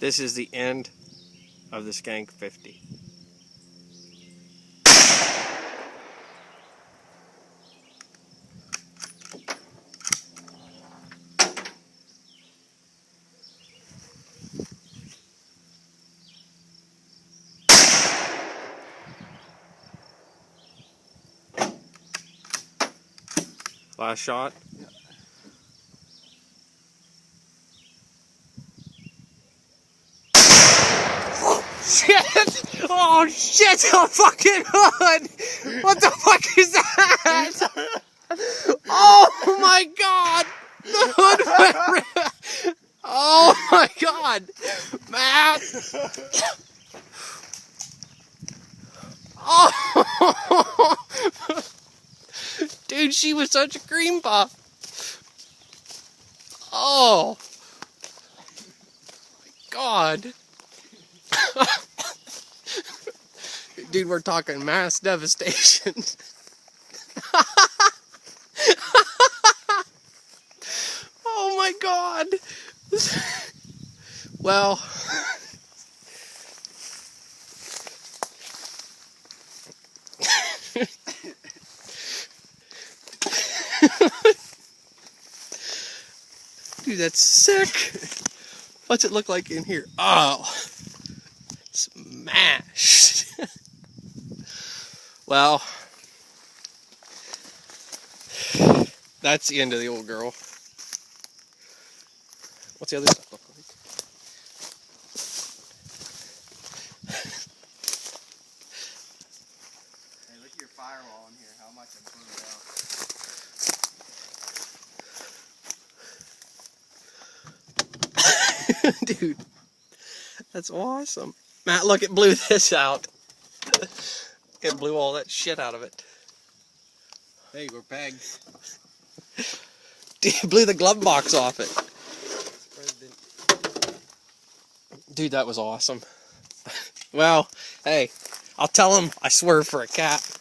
This is the end of the Skank 50. Last shot. Yeah. Shit! Oh shit! A fucking hood! What the fuck is that? Oh my god! The hood went. Oh my god! Matt! Oh! Dude, she was such a cream puff. Oh my god. Dude, we're talking mass devastation. Oh my god. Well, dude, that's sick. What's it look like in here? Oh, smashed. Well, that's the end of the old girl. What's the other stuff look like? Hey, look at your firewall in here, how much I blew it out. Dude, that's awesome. Matt, look, it blew this out. It blew all that shit out of it. Hey, we're pegged. Dude, it blew the glove box off it. Dude, that was awesome. Well, hey, I'll tell him I swerved for a cat.